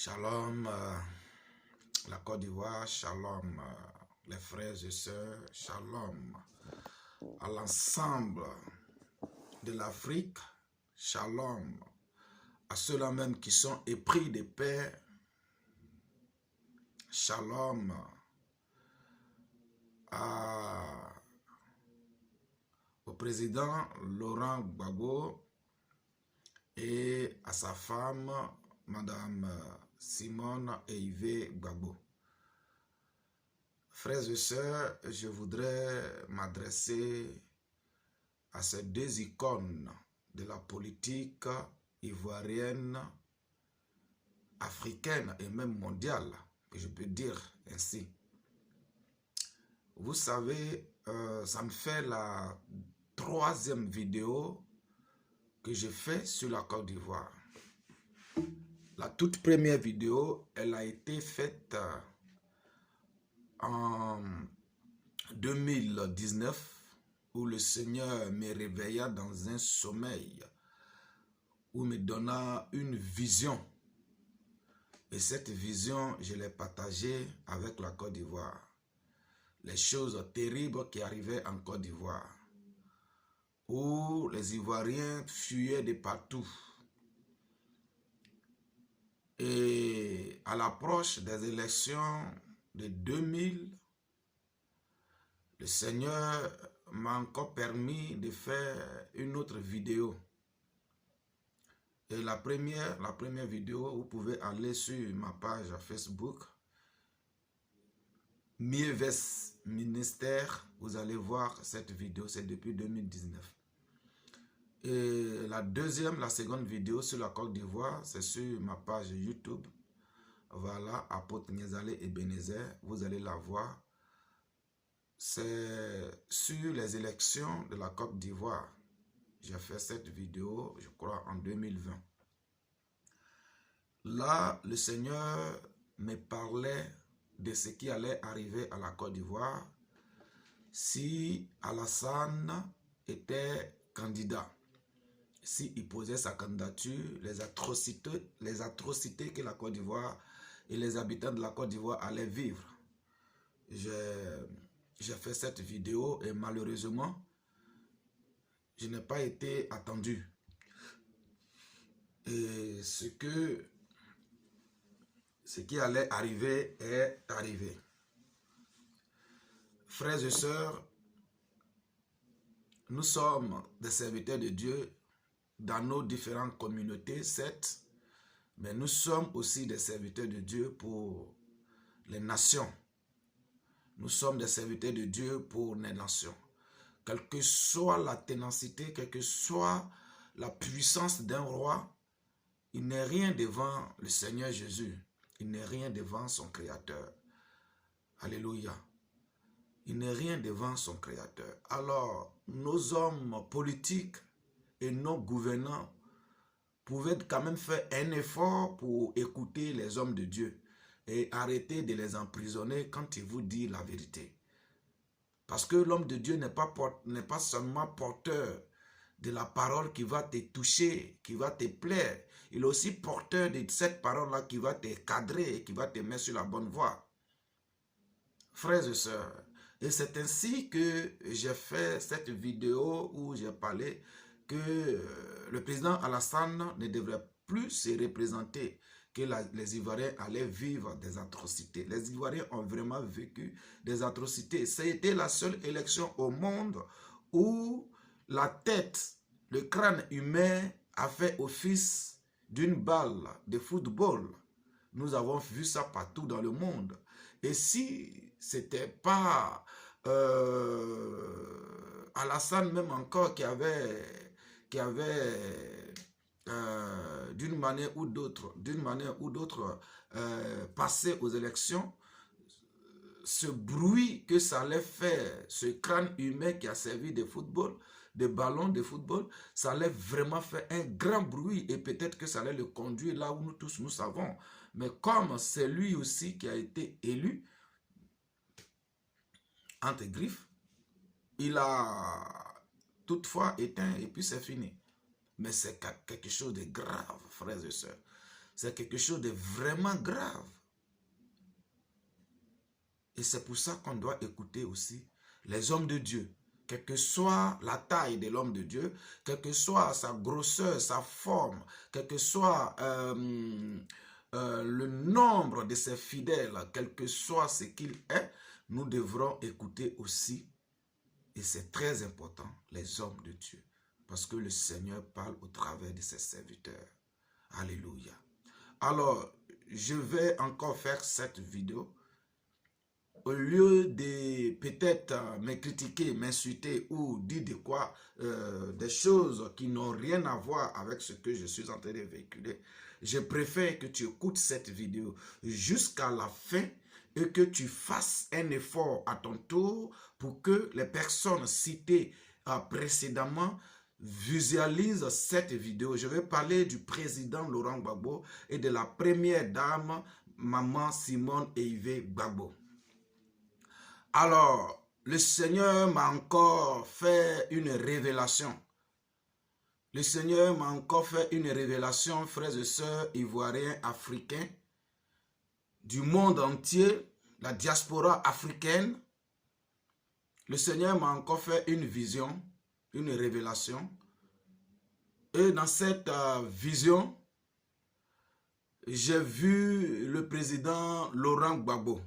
Shalom, la Côte d'Ivoire, shalom, les frères et sœurs, shalom, à l'ensemble de l'Afrique, shalom, à ceux-là même qui sont épris de paix, shalom, au président Laurent Gbagbo et à sa femme, Madame Simone Eivé Gbagbo. Frères et sœurs, je voudrais m'adresser à ces deux icônes de la politique ivoirienne, africaine et même mondiale, que je peux dire ainsi. Vous savez, ça me fait la troisième vidéo que je fais sur la Côte d'Ivoire. La toute première vidéo, elle a été faite en 2019, où le Seigneur me réveilla dans un sommeil, où me donna une vision. Et cette vision, je l'ai partagée avec la Côte d'Ivoire. Les choses terribles qui arrivaient en Côte d'Ivoire, où les Ivoiriens fuyaient de partout. Et à l'approche des élections de 2000, le Seigneur m'a encore permis de faire une autre vidéo. Et la première vidéo, vous pouvez aller sur ma page Facebook, Mieves Ministère, vous allez voir cette vidéo, c'est depuis 2019. Et la seconde vidéo sur la Côte d'Ivoire, c'est sur ma page YouTube. Voilà, Apôtre Niezalé Ebenezer, vous allez la voir. C'est sur les élections de la Côte d'Ivoire. J'ai fait cette vidéo, je crois, en 2020. Là, le Seigneur me parlait de ce qui allait arriver à la Côte d'Ivoire si Alassane était candidat. S'il posait sa candidature, les atrocités que la Côte d'Ivoire et les habitants de la Côte d'Ivoire allaient vivre. J'ai fait cette vidéo et malheureusement, je n'ai pas été attendu. Et ce qui allait arriver est arrivé. Frères et sœurs, nous sommes des serviteurs de Dieu dans nos différentes communautés, certes, mais nous sommes aussi des serviteurs de Dieu pour les nations. Nous sommes des serviteurs de Dieu pour les nations. Quelle que soit la ténacité, quelle que soit la puissance d'un roi, il n'est rien devant le Seigneur Jésus. Il n'est rien devant son Créateur. Alléluia. Il n'est rien devant son Créateur. Alors, nos hommes politiques et nos gouvernants pouvaient quand même faire un effort pour écouter les hommes de Dieu et arrêter de les emprisonner quand ils vous disent la vérité. Parce que l'homme de Dieu n'est pas seulement porteur de la parole qui va te toucher, qui va te plaire. Il est aussi porteur de cette parole-là qui va te cadrer et qui va te mettre sur la bonne voie. Frères et sœurs, et c'est ainsi que j'ai fait cette vidéo où j'ai parlé que le président Alassane ne devrait plus se représenter, que les Ivoiriens allaient vivre des atrocités. Les Ivoiriens ont vraiment vécu des atrocités. C'était la seule élection au monde où la tête, le crâne humain a fait office d'une balle de football. Nous avons vu ça partout dans le monde. Et si ce n'était pas Alassane même encore qui avait d'une manière ou d'autre passé aux élections, ce bruit que ça allait faire, ce crâne humain qui a servi de football, de ballon de football, ça allait vraiment faire un grand bruit et peut-être que ça allait le conduire là où nous tous nous savons. Mais comme c'est lui aussi qui a été élu, entre griffes, il a toutefois éteint et puis c'est fini. Mais c'est quelque chose de grave, frères et sœurs. C'est quelque chose de vraiment grave. Et c'est pour ça qu'on doit écouter aussi les hommes de Dieu. Quelle que soit la taille de l'homme de Dieu, quelle que soit sa grosseur, sa forme, quel que soit le nombre de ses fidèles, quel que soit ce qu'il est, nous devrons écouter aussi, et c'est très important, les hommes de Dieu. Parce que le Seigneur parle au travers de ses serviteurs. Alléluia. Alors, je vais encore faire cette vidéo. Au lieu de peut-être me critiquer, m'insulter ou dire de quoi, des choses qui n'ont rien à voir avec ce que je suis en train de véhiculer, je préfère que tu écoutes cette vidéo jusqu'à la fin et que tu fasses un effort à ton tour pour que les personnes citées précédemment visualisent cette vidéo. Je vais parler du président Laurent Gbagbo et de la première dame, Maman Simone Eivé Gbagbo. Alors, le Seigneur m'a encore fait une révélation. Le Seigneur m'a encore fait une révélation, frères et sœurs ivoiriens, africains, du monde entier, la diaspora africaine. Le Seigneur m'a encore fait une vision, une révélation. Et dans cette vision, j'ai vu le président Laurent Gbagbo.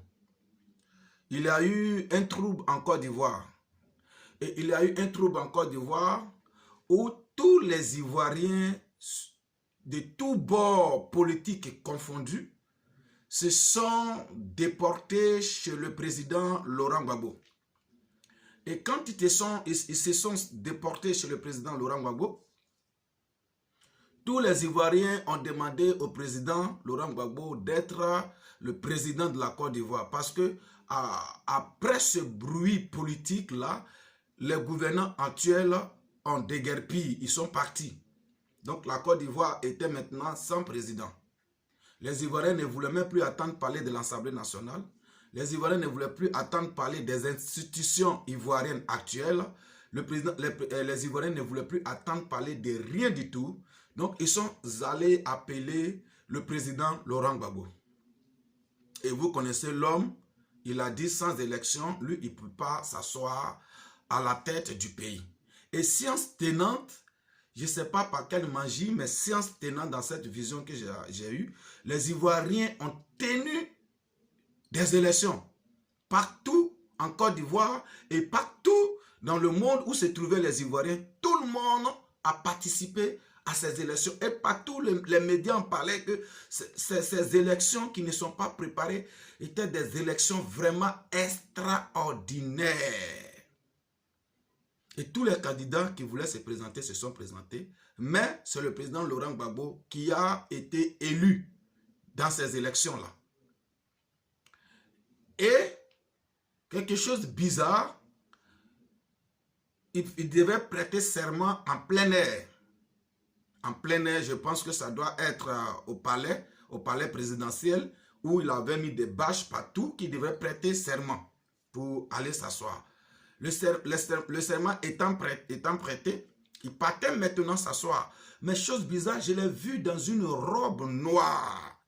Il y a eu un trouble en Côte d'Ivoire. Et il y a eu un trouble en Côte d'Ivoire où tous les Ivoiriens de tous bords politiques confondus se sont déportés chez le président Laurent Gbagbo. Et quand ils se sont déportés chez le président Laurent Gbagbo, tous les Ivoiriens ont demandé au président Laurent Gbagbo d'être le président de la Côte d'Ivoire parce que après ce bruit politique-là, les gouvernants actuels ont déguerpi, ils sont partis. Donc la Côte d'Ivoire était maintenant sans président. Les Ivoiriens ne voulaient même plus attendre parler de l'Assemblée nationale. Les Ivoiriens ne voulaient plus attendre parler des institutions ivoiriennes actuelles. Les Ivoiriens ne voulaient plus attendre parler de rien du tout. Donc ils sont allés appeler le président Laurent Gbagbo. Et vous connaissez l'homme. Il a dit sans élection, lui, il ne peut pas s'asseoir à la tête du pays. Et science tenante, je ne sais pas par quelle magie, mais science tenante dans cette vision que j'ai eue, les Ivoiriens ont tenu des élections partout en Côte d'Ivoire et partout dans le monde où se trouvaient les Ivoiriens. Tout le monde a participé à ces élections. Et partout, les médias en parlaient que ces élections qui ne sont pas préparées étaient des élections vraiment extraordinaires. Et tous les candidats qui voulaient se présenter se sont présentés. Mais c'est le président Laurent Gbagbo qui a été élu dans ces élections-là. Et quelque chose de bizarre, il devait prêter serment en plein air. En plein air, je pense que ça doit être au palais présidentiel, où il avait mis des bâches partout qui devaient prêter serment pour aller s'asseoir. Le serment étant prêté, il partait maintenant s'asseoir. Mais chose bizarre, je l'ai vu dans une robe noire.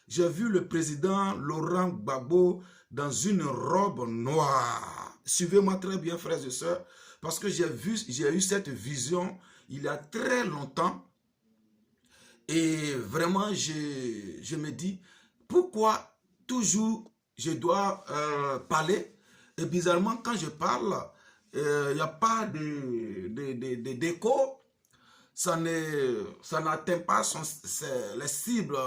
J'ai vu le président Laurent Gbagbo dans une robe noire. Suivez-moi très bien, frères et sœurs, parce que j'ai eu cette vision il y a très longtemps. Et vraiment, je me dis, pourquoi toujours je dois parler? Et bizarrement, quand je parle, il n'y a pas d'écho. Ça n'atteint pas les cibles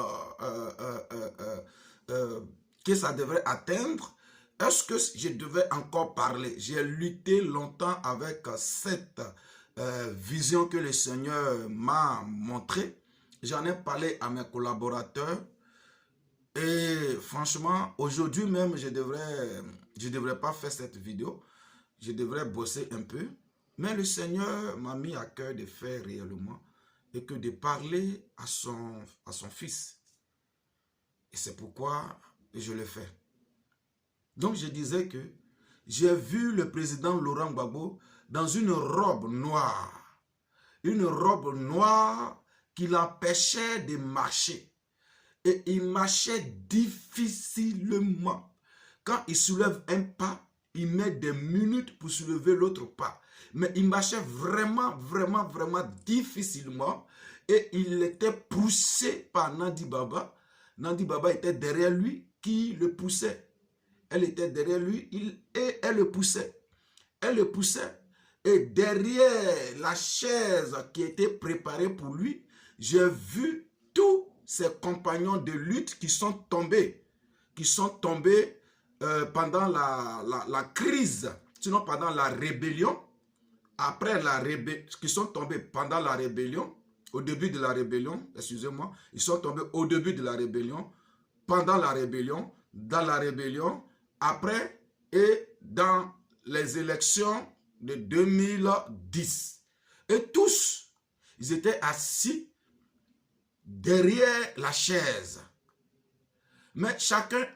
que ça devrait atteindre. Est-ce que je devais encore parler? J'ai lutté longtemps avec cette vision que le Seigneur m'a montrée. J'en ai parlé à mes collaborateurs. Et franchement, aujourd'hui même, je devrais pas faire cette vidéo. Je devrais bosser un peu. Mais le Seigneur m'a mis à cœur de faire réellement et que de parler à son fils. Et c'est pourquoi je le fais. Donc je disais que j'ai vu le président Laurent Gbagbo dans une robe noire. Une robe noire qui l'empêchait de marcher. Et il marchait difficilement. Quand il soulève un pas, il met des minutes pour soulever l'autre pas. Mais il marchait vraiment difficilement. Et il était poussé par Nandi Baba. Nandi Baba était derrière lui qui le poussait. Elle était derrière lui et elle le poussait. Elle le poussait. Et derrière la chaise qui était préparée pour lui, j'ai vu tous ses compagnons de lutte qui sont tombés. Pendant la crise, sinon pendant la rébellion. Après la rébellion, qui sont tombés pendant la rébellion, au début de la rébellion, excusez-moi, ils sont tombés au début de la rébellion, pendant la rébellion, dans la rébellion, après et dans les élections de 2010. Et tous, ils étaient assis derrière la chaise. Mais chacun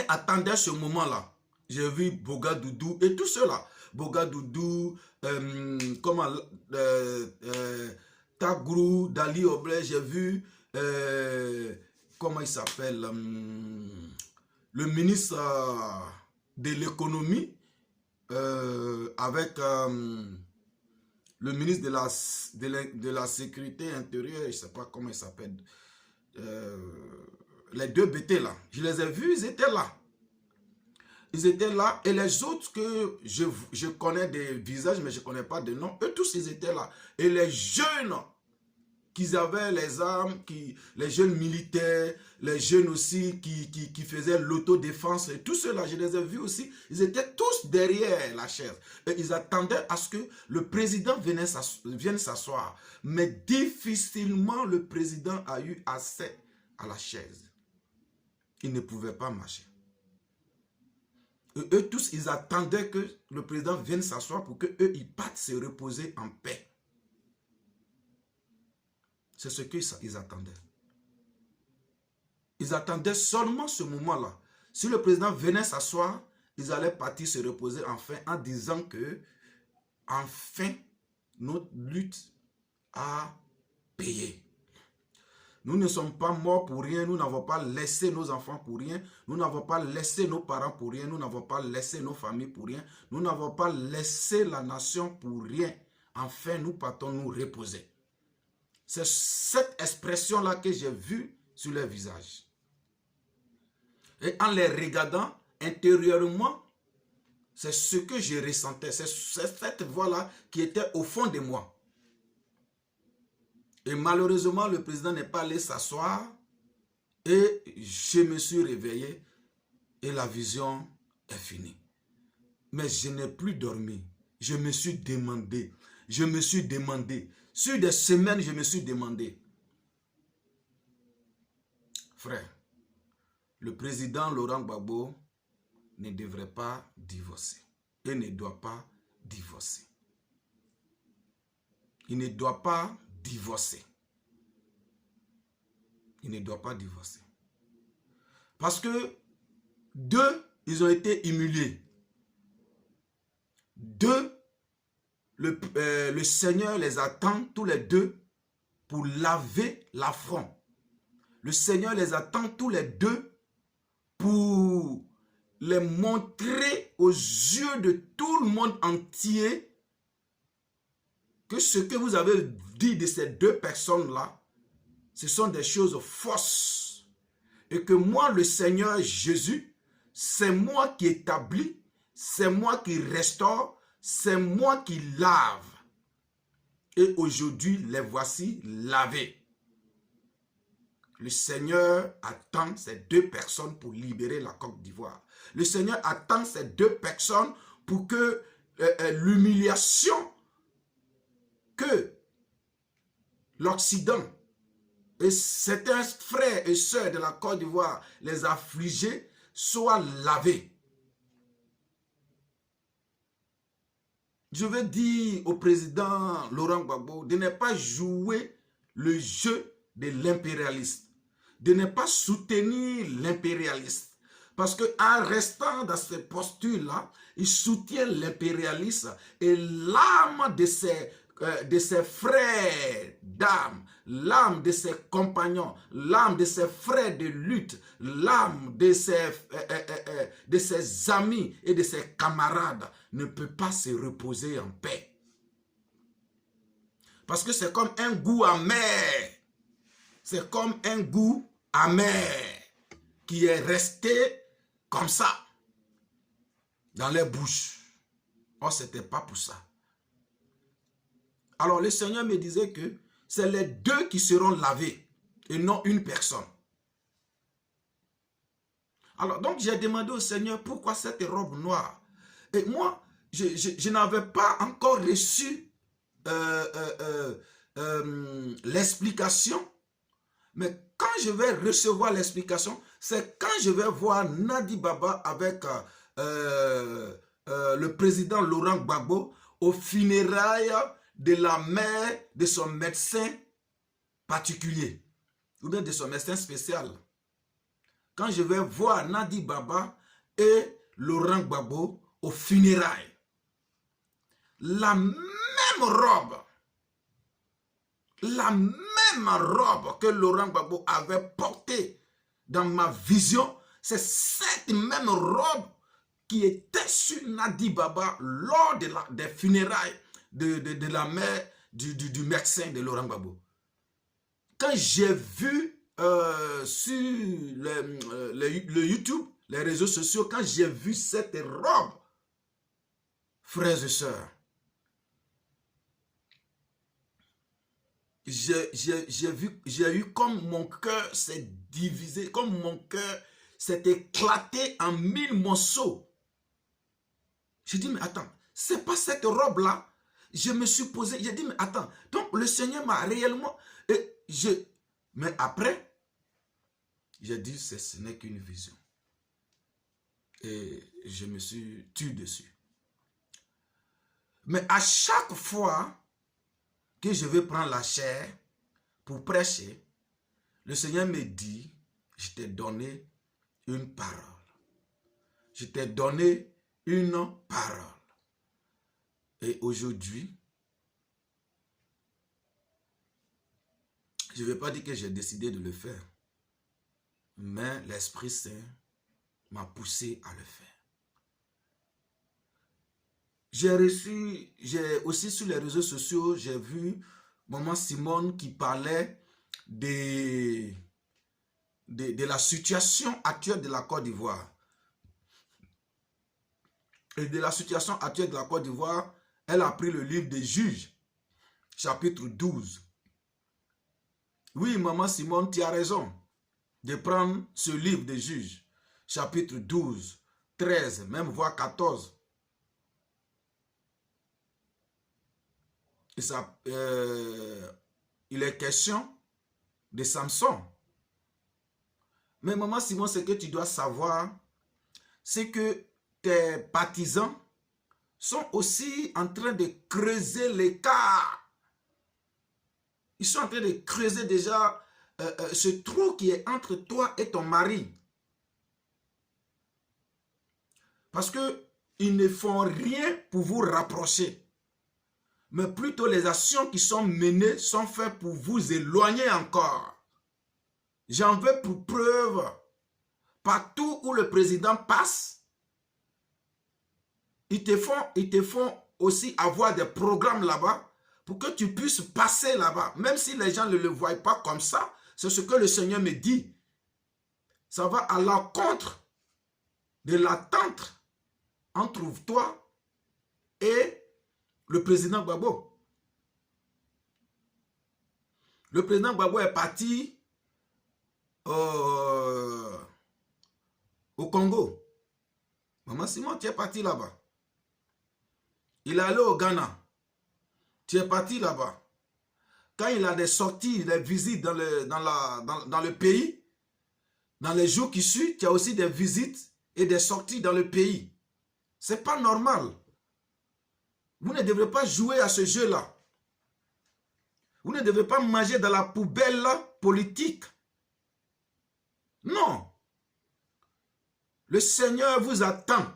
attendait ce moment-là. J'ai vu Boga Doudou et tout cela. Boga Doudou, Tagrou, Dali Oblé, j'ai vu, comment il s'appelle, le ministre de l'économie, avec le ministre de la sécurité intérieure, je ne sais pas comment il s'appelle, les deux BT là, je les ai vus, ils étaient là. Ils étaient là et les autres que je connais des visages mais je ne connais pas de noms, eux tous ils étaient là. Et les jeunes qui avaient les armes, les jeunes militaires, les jeunes aussi qui faisaient l'autodéfense, et tous ceux-là, je les ai vus aussi, ils étaient tous derrière la chaise. Et ils attendaient à ce que le président vienne s'asseoir. Mais difficilement le président a eu accès à la chaise. Il ne pouvait pas marcher. Et eux tous, ils attendaient que le président vienne s'asseoir pour qu'eux, ils partent se reposer en paix. C'est ce qu'ils attendaient. Ils attendaient seulement ce moment-là. Si le président venait s'asseoir, ils allaient partir se reposer enfin en disant que, enfin, notre lutte a payé. Nous ne sommes pas morts pour rien, nous n'avons pas laissé nos enfants pour rien, nous n'avons pas laissé nos parents pour rien, nous n'avons pas laissé nos familles pour rien, nous n'avons pas laissé la nation pour rien. Enfin, nous partons nous reposer. C'est cette expression-là que j'ai vue sur leur visage. Et en les regardant intérieurement, c'est ce que je ressentais, c'est cette voix-là qui était au fond de moi. Et malheureusement, le président n'est pas allé s'asseoir et je me suis réveillé et la vision est finie. Mais je n'ai plus dormi. Je me suis demandé. Sur des semaines, je me suis demandé. Frère, le président Laurent Gbagbo ne devrait pas divorcer. Il ne doit pas divorcer. Il ne doit pas divorcer. Il ne doit pas divorcer. Parce que deux, ils ont été humiliés. Deux, le Seigneur les attend tous les deux pour laver l'affront. Le Seigneur les attend tous les deux pour les montrer aux yeux de tout le monde entier que ce que vous avez dit de ces deux personnes-là, ce sont des choses fausses. Et que moi, le Seigneur Jésus, c'est moi qui établis, c'est moi qui restaure, c'est moi qui lave. Et aujourd'hui, les voici lavés. Le Seigneur attend ces deux personnes pour libérer la Côte d'Ivoire. Le Seigneur attend ces deux personnes pour que l'humiliation que l'Occident et certains frères et sœurs de la Côte d'Ivoire les affligés soit lavés. Je veux dire au président Laurent Gbagbo de ne pas jouer le jeu de l'impérialiste, de ne pas soutenir l'impérialiste. Parce qu'en restant dans cette posture-là, il soutient l'impérialisme et l'âme de ces de ses frères d'âme, l'âme de ses compagnons, l'âme de ses frères de lutte, l'âme de ses amis et de ses camarades ne peut pas se reposer en paix. Parce que c'est comme un goût amer. C'est comme un goût amer qui est resté comme ça dans les bouches. Or, ce n'était pas pour ça. Alors, le Seigneur me disait que c'est les deux qui seront lavés et non une personne. Alors, donc, j'ai demandé au Seigneur pourquoi cette robe noire. Et moi, je n'avais pas encore reçu l'explication. Mais quand je vais recevoir l'explication, c'est quand je vais voir Nadi Baba avec le président Laurent Gbagbo au funérailles de la mère de son médecin particulier ou bien de son médecin spécial. Quand je vais voir Nadi Baba et Laurent Gbagbo au funérailles, la même robe que Laurent Gbagbo avait portée dans ma vision, c'est cette même robe qui était sur Nadi Baba lors des funérailles de la mère du médecin de Laurent Gbagbo. Quand j'ai vu sur le YouTube, les réseaux sociaux, quand j'ai vu cette robe, frères et sœurs, j'ai eu comme mon cœur s'est divisé, comme mon cœur s'est éclaté en 1000 morceaux. J'ai dit, mais attends, c'est pas cette robe-là. Je me suis posé, j'ai dit, mais attends, donc le Seigneur m'a réellement... Mais après, j'ai dit, ce n'est qu'une vision. Et je me suis tué dessus. Mais à chaque fois que je vais prendre la chair pour prêcher, le Seigneur me dit, je t'ai donné une parole. Je t'ai donné une parole. Et aujourd'hui, je ne vais pas dire que j'ai décidé de le faire, mais l'Esprit Saint m'a poussé à le faire. J'ai aussi sur les réseaux sociaux, j'ai vu Maman Simone qui parlait de la situation actuelle de la Côte d'Ivoire. Et de la situation actuelle de la Côte d'Ivoire, elle a pris le livre des Juges, chapitre 12. Oui, Maman Simone, tu as raison de prendre ce livre des Juges, chapitre 12, 13, même voire 14. Et ça, il est question de Samson. Mais Maman Simone, ce que tu dois savoir, c'est que tes partisans sont aussi en train de creuser l'écart. Ils sont en train de creuser déjà ce trou qui est entre toi et ton mari. Parce qu'ils ne font rien pour vous rapprocher. Mais plutôt les actions qui sont menées sont faites pour vous éloigner encore. J'en veux pour preuve, partout où le président passe, ils te font aussi avoir des programmes là-bas pour que tu puisses passer là-bas. Même si les gens ne le voient pas comme ça, c'est ce que le Seigneur me dit. Ça va à l'encontre de l'attente entre toi et le président Gbagbo. Le président Gbagbo est parti au Congo. Maman Simon, tu es parti là-bas. Il est allé au Ghana. Tu es parti là-bas. Quand il a des sorties, des visites dans le pays, dans les jours qui suivent, tu as aussi des visites et des sorties dans le pays. Ce n'est pas normal. Vous ne devrez pas jouer à ce jeu-là. Vous ne devez pas manger dans la poubelle politique. Non. Le Seigneur vous attend.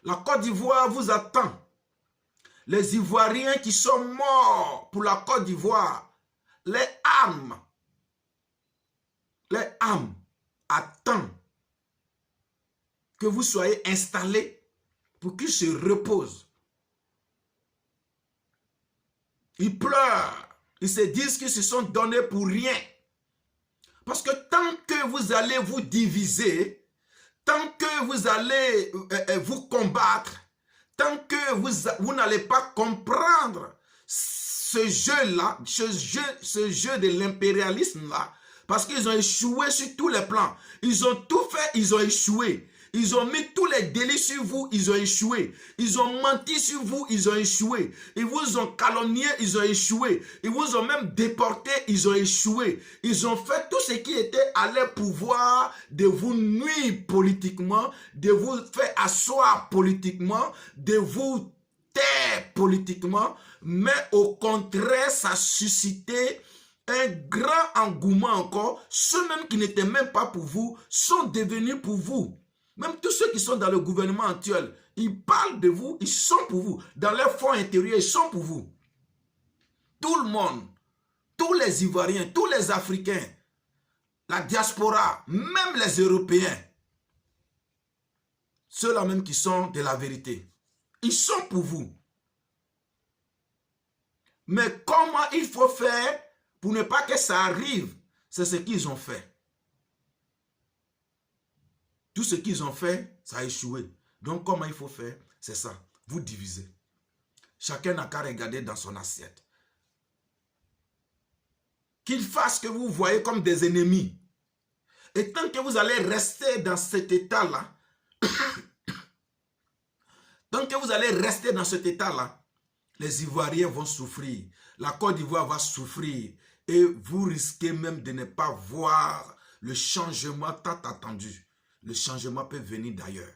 La Côte d'Ivoire vous attend. les Ivoiriens qui sont morts pour la Côte d'Ivoire, les âmes attendent que vous soyez installés pour qu'ils se reposent. Ils pleurent, ils se disent qu'ils se sont donnés pour rien. Parce que tant que vous allez vous diviser, tant que vous allez vous combattre, tant que vous n'allez pas comprendre ce jeu-là, ce jeu de l'impérialisme-là, parce qu'ils ont échoué sur tous les plans. Ils ont tout fait, ils ont échoué. Ils ont mis tous les délits sur vous, ils ont échoué. Ils ont menti sur vous, ils ont échoué. Ils vous ont calomnié, ils ont échoué. Ils vous ont même déporté, ils ont échoué. Ils ont fait tout ce qui était à leur pouvoir de vous nuire politiquement, de vous faire asseoir politiquement, de vous taire politiquement. Mais au contraire, ça a suscité un grand engouement encore. Ceux-mêmes qui n'étaient même pas pour vous sont devenus pour vous. Même tous ceux qui sont dans le gouvernement actuel, ils parlent de vous, ils sont pour vous. Dans leur fond intérieur, ils sont pour vous. Tout le monde, tous les Ivoiriens, tous les Africains, la diaspora, même les Européens, ceux-là même qui sont de la vérité, ils sont pour vous. Mais comment il faut faire pour ne pas que ça arrive? C'est ce qu'ils ont fait. Tout ce qu'ils ont fait, ça a échoué. Donc, comment il faut faire? C'est ça. Vous divisez. Chacun n'a qu'à regarder dans son assiette. Qu'ils fassent ce que vous voyez comme des ennemis. Et tant que vous allez rester dans cet état-là, tant que vous allez rester dans cet état-là, les Ivoiriens vont souffrir. La Côte d'Ivoire va souffrir. Et vous risquez même de ne pas voir le changement tant attendu. Le changement peut venir d'ailleurs.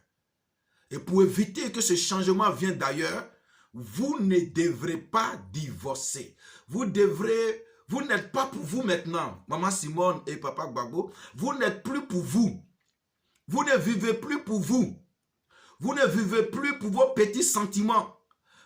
Et pour éviter que ce changement vienne d'ailleurs, vous ne devrez pas divorcer. Vous n'êtes pas pour vous maintenant, Maman Simone et Papa Gbagbo. Vous n'êtes plus pour vous. Vous ne vivez plus pour vous. Vous ne vivez plus pour vos petits sentiments.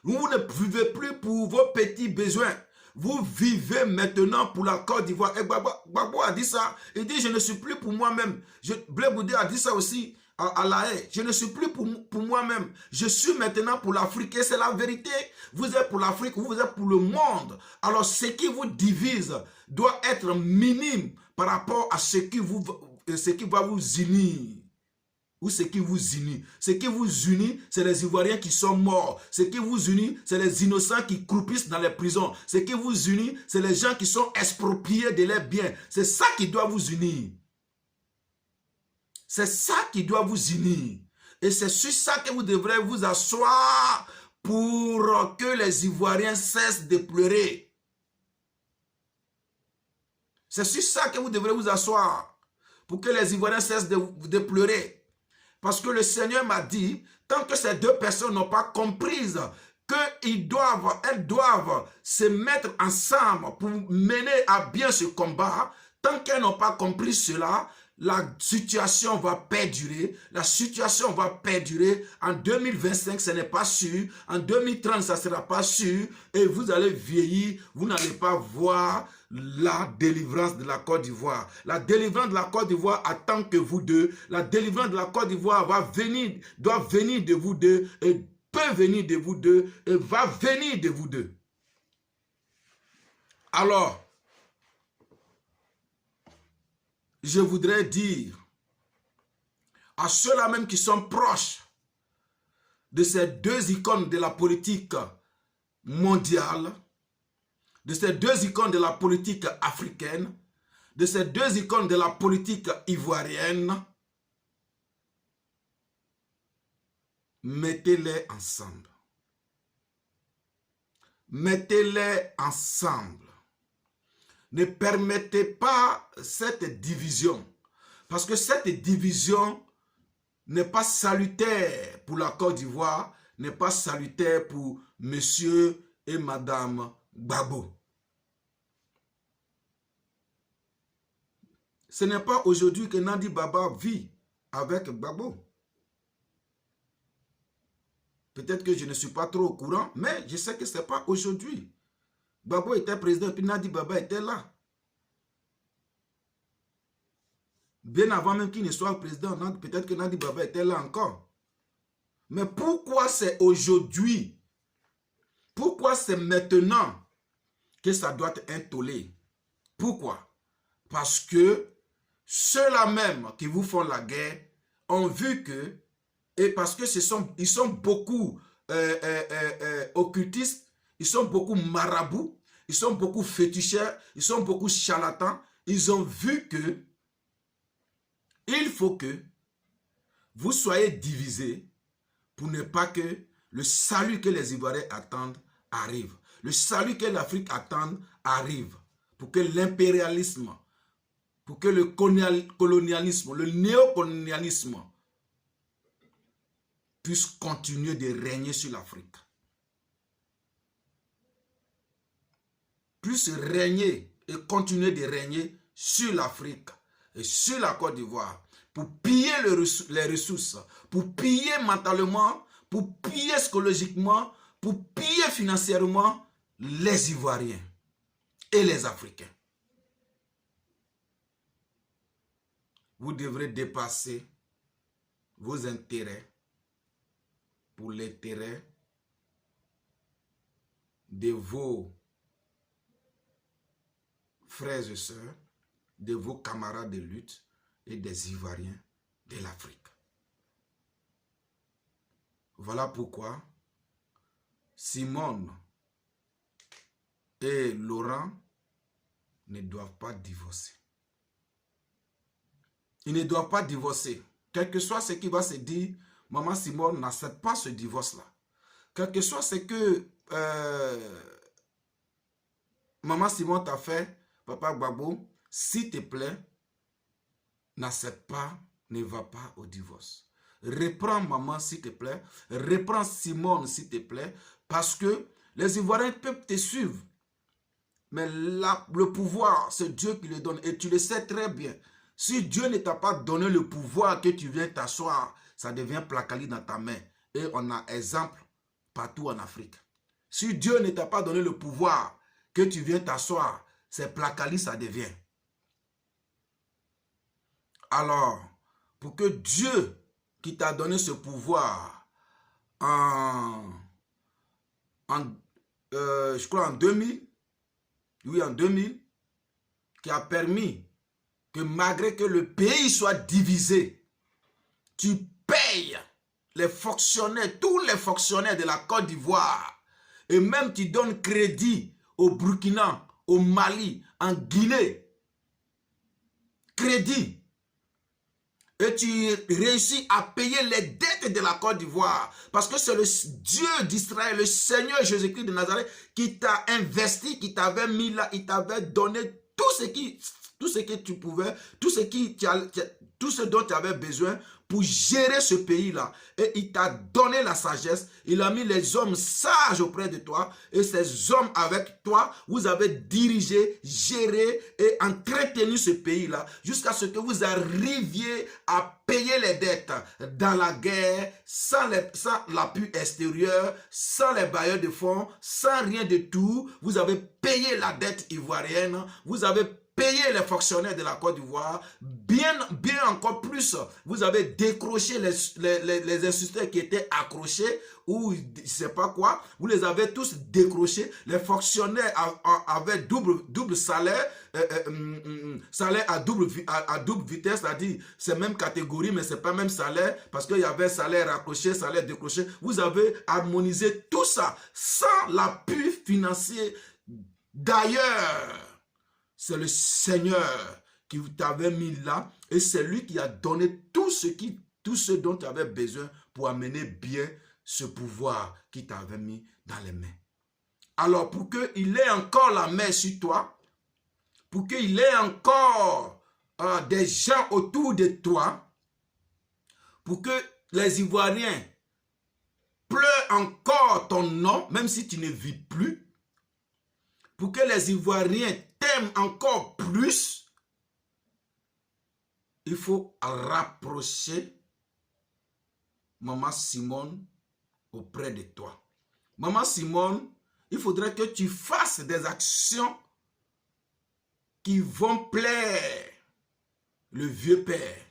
Vous ne vivez plus pour vos petits besoins. Vous vivez maintenant pour la Côte d'Ivoire. Et Gbagbo a dit ça. Il dit, je ne suis plus pour moi-même. Blé Boudé a dit ça aussi à La Haye. Je ne suis plus pour moi-même. Je suis maintenant pour l'Afrique. Et c'est la vérité. Vous êtes pour l'Afrique, vous êtes pour le monde. Alors, ce qui vous divise doit être minime par rapport à ce qui va vous unir. Ou ce qui vous unit. Ce qui vous unit, c'est les Ivoiriens qui sont morts. Ce qui vous unit, c'est les innocents qui croupissent dans les prisons. Ce qui vous unit, c'est les gens qui sont expropriés de leurs biens. C'est ça qui doit vous unir. C'est ça qui doit vous unir. Et c'est sur ça que vous devrez vous asseoir pour que les Ivoiriens cessent de pleurer. C'est sur ça que vous devrez vous asseoir pour que les Ivoiriens cessent de pleurer. Parce que le Seigneur m'a dit, tant que ces deux personnes n'ont pas compris qu'elles doivent se mettre ensemble pour mener à bien ce combat, tant qu'elles n'ont pas compris cela, la situation va perdurer. La situation va perdurer. En 2025, ce n'est pas sûr. En 2030, ça ne sera pas sûr. Et vous allez vieillir. Vous n'allez pas voir la délivrance de la Côte d'Ivoire. La délivrance de la Côte d'Ivoire attend que vous deux. La délivrance de la Côte d'Ivoire doit venir de vous deux. Et peut venir de vous deux. Et va venir de vous deux. Alors, je voudrais dire à ceux-là même qui sont proches de ces deux icônes de la politique mondiale, de ces deux icônes de la politique africaine, de ces deux icônes de la politique ivoirienne, mettez-les ensemble. Mettez-les ensemble. Ne permettez pas cette division. Parce que cette division n'est pas salutaire pour la Côte d'Ivoire, n'est pas salutaire pour monsieur et madame Gbagbo. Ce n'est pas aujourd'hui que Nandi Baba vit avec Gbagbo. Peut-être que je ne suis pas trop au courant, mais je sais que ce n'est pas aujourd'hui. Gbagbo était président, puis Nadi Baba était là. Bien avant même qu'il ne soit président, peut-être que Nadi Baba était là encore. Mais pourquoi c'est aujourd'hui? Pourquoi c'est maintenant que ça doit être intoléré? Pourquoi? Parce que ceux-là même qui vous font la guerre ont vu que, et parce que ils sont beaucoup occultistes, ils sont beaucoup marabouts, ils sont beaucoup féticheurs, ils sont beaucoup charlatans. Ils ont vu que il faut que vous soyez divisés pour ne pas que le salut que les Ivoiriens attendent arrive. Le salut que l'Afrique attend arrive. Pour que l'impérialisme, pour que le colonialisme, le néocolonialisme puisse continuer de régner sur l'Afrique. Puisse régner et continuer de régner sur l'Afrique et sur la Côte d'Ivoire pour piller les ressources, pour piller mentalement, pour piller psychologiquement, pour piller financièrement les Ivoiriens et les Africains. Vous devrez dépasser vos intérêts pour l'intérêt de vos frères et sœurs, de vos camarades de lutte et des Ivoiriens de l'Afrique. Voilà pourquoi Simone et Laurent ne doivent pas divorcer. Ils ne doivent pas divorcer. Quel que soit ce qui va se dire, maman Simone n'accepte pas ce divorce-là. Quel que soit ce que maman Simone t'a fait, papa Gbagbo, s'il te plaît, n'accepte pas, ne va pas au divorce. Reprends maman s'il te plaît, reprends Simone s'il te plaît, parce que les Ivoiriens peuvent te suivre. Mais le pouvoir, c'est Dieu qui le donne et tu le sais très bien. Si Dieu ne t'a pas donné le pouvoir que tu viens t'asseoir, ça devient placali dans ta main. Et on a exemple partout en Afrique. Si Dieu ne t'a pas donné le pouvoir que tu viens t'asseoir, c'est placali ça devient. Alors, pour que Dieu qui t'a donné ce pouvoir je crois en 2000, oui en 2000, qui a permis que malgré que le pays soit divisé, tu payes les fonctionnaires, tous les fonctionnaires de la Côte d'Ivoire, et même tu donnes crédit au Burkina, au Mali, en Guinée, crédit, et tu réussis à payer les dettes de la Côte d'Ivoire, parce que c'est le Dieu d'Israël, le Seigneur Jésus-Christ de Nazareth, qui t'a investi, qui t'avait mis là, il t'avait donné tout ce que tu pouvais, tout ce dont tu avais besoin pour gérer ce pays-là. Et il t'a donné la sagesse, il a mis les hommes sages auprès de toi, et ces hommes avec toi, vous avez dirigé, géré et entretenu ce pays-là, jusqu'à ce que vous arriviez à payer les dettes dans la guerre, sans l'appui extérieur, sans les bailleurs de fonds, sans rien de tout. Vous avez payé la dette ivoirienne, vous avez payé les fonctionnaires de la Côte d'Ivoire, bien encore plus, vous avez décroché les instituteurs qui étaient accrochés, ou je ne sais pas quoi, vous les avez tous décrochés, les fonctionnaires avaient double salaire, salaire à double vitesse, c'est-à-dire c'est même catégorie, mais ce n'est pas même salaire, parce qu'il y avait salaire accroché, salaire décroché, vous avez harmonisé tout ça, sans l'appui financier d'ailleurs. C'est le Seigneur qui t'avait mis là et c'est lui qui a donné tout ce dont tu avais besoin pour amener bien ce pouvoir qui t'avait mis dans les mains. Alors pour qu'il ait encore la main sur toi, pour qu'il ait encore des gens autour de toi, pour que les Ivoiriens pleurent encore ton nom, même si tu ne vis plus, pour que les Ivoiriens t'aiment encore plus, il faut rapprocher maman Simone auprès de toi. Maman Simone, il faudrait que tu fasses des actions qui vont plaire le vieux père.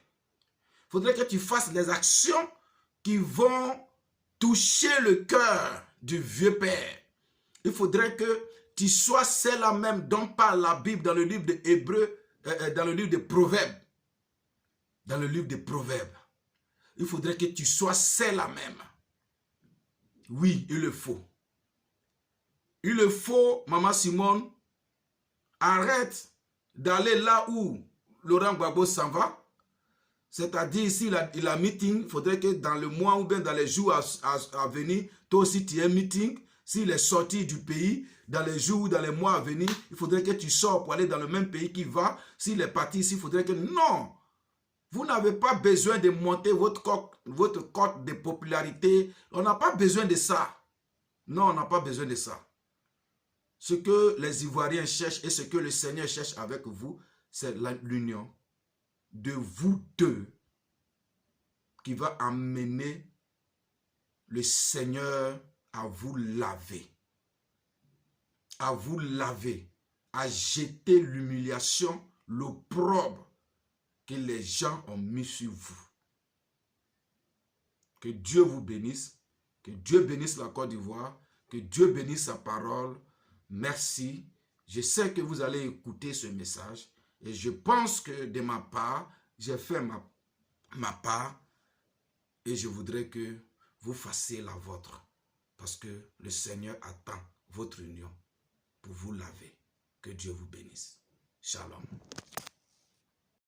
Il faudrait que tu fasses des actions qui vont toucher le cœur du vieux père. Il faudrait que tu sois celle-là même dont parle la Bible dans le livre de Hébreux, dans le livre de Proverbes. Dans le livre de Proverbes. Il faudrait que tu sois celle-là même. Oui, il le faut. Il le faut, Maman Simone. Arrête d'aller là où Laurent Gbagbo s'en va. C'est-à-dire, s'il a meeting, il faudrait que dans le mois ou bien dans les jours à venir, toi aussi tu aies un meeting. S'il est sorti du pays, dans les jours ou dans les mois à venir, il faudrait que tu sors pour aller dans le même pays qu'il va. S'il est parti ici, il faudrait que... Non! Vous n'avez pas besoin de monter votre cote de popularité. On n'a pas besoin de ça. Non, on n'a pas besoin de ça. Ce que les Ivoiriens cherchent et ce que le Seigneur cherche avec vous, c'est l'union de vous deux qui va amener le Seigneur à vous laver. À vous laver. À jeter l'humiliation, l'opprobre que les gens ont mis sur vous. Que Dieu vous bénisse. Que Dieu bénisse la Côte d'Ivoire. Que Dieu bénisse sa parole. Merci. Je sais que vous allez écouter ce message. Et je pense que de ma part, j'ai fait ma part. Et je voudrais que vous fassiez la vôtre. Parce que le Seigneur attend votre union pour vous laver. Que Dieu vous bénisse. Shalom.